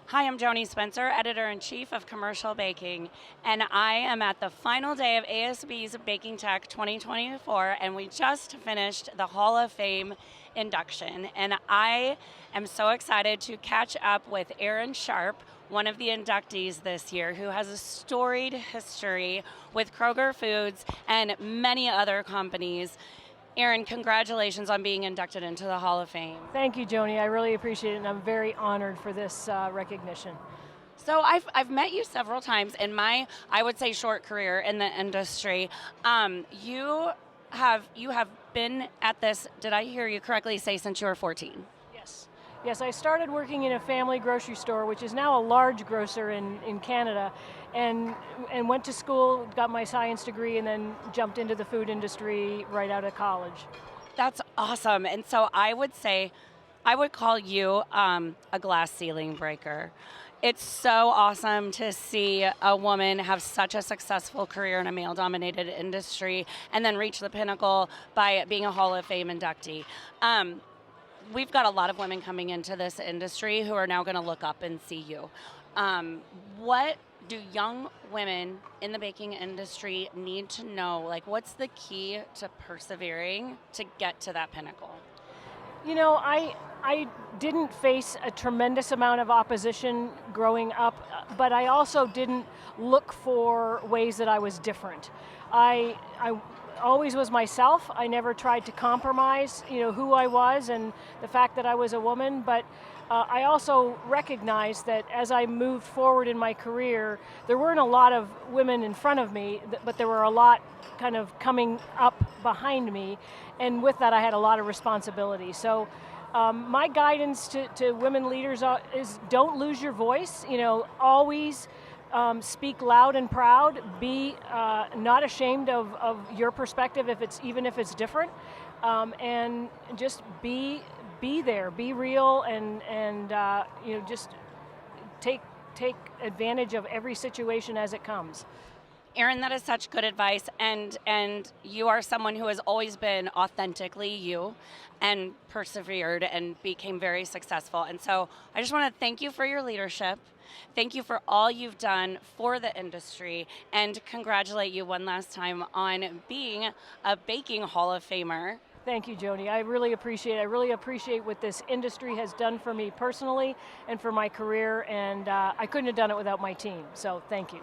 Hi, I'm Joanie Spencer, Editor-in-Chief of Commercial Baking, and I am at the final day of ASB's BakingTECH 2024, and we just finished the Hall of Fame induction, and I am so excited to catch up with Erin Sharp, one of the inductees this year, who has a storied history with Kroger Foods and many other companies. Erin, congratulations on being inducted into the Hall of Fame. Thank you, Joanie. I really appreciate it, and I'm very honored for this recognition. So I've met you several times in my, I would say, short career in the industry. You have been at this, did I hear you correctly say, since you were 14? Yes. Yes, I started working in a family grocery store, which is now a large grocer in Canada, and went to school, got my science degree, and then jumped into the food industry right out of college. That's awesome. And so I would say, I would call you a glass ceiling breaker. It's so awesome to see a woman have such a successful career in a male-dominated industry and then reach the pinnacle by being a Hall of Fame inductee. We've got a lot of women coming into this industry who are now going to look up and see you. What do young women in the baking industry need to know? Like, what's the key to persevering to get to that pinnacle? You know, I didn't face a tremendous amount of opposition growing up, but I also didn't look for ways that I was different. I always was myself. I never tried to compromise, who I was and the fact that I was a woman, but I also recognized that as I moved forward in my career, there weren't a lot of women in front of me, but there were a lot kind of coming up behind me, and with that I had a lot of responsibility. So my guidance to women leaders is don't lose your voice, always speak loud and proud, be not ashamed of your perspective even if it's different, and just be there, be real, and just take advantage of every situation as it comes. Erin, that is such good advice, and you are someone who has always been authentically you and persevered and became very successful. And so I just want to thank you for your leadership. Thank you for all you've done for the industry, and congratulate you one last time on being a Baking Hall of Famer. Thank you, Joanie. I really appreciate it. I really appreciate what this industry has done for me personally and for my career, and I couldn't have done it without my team. So thank you.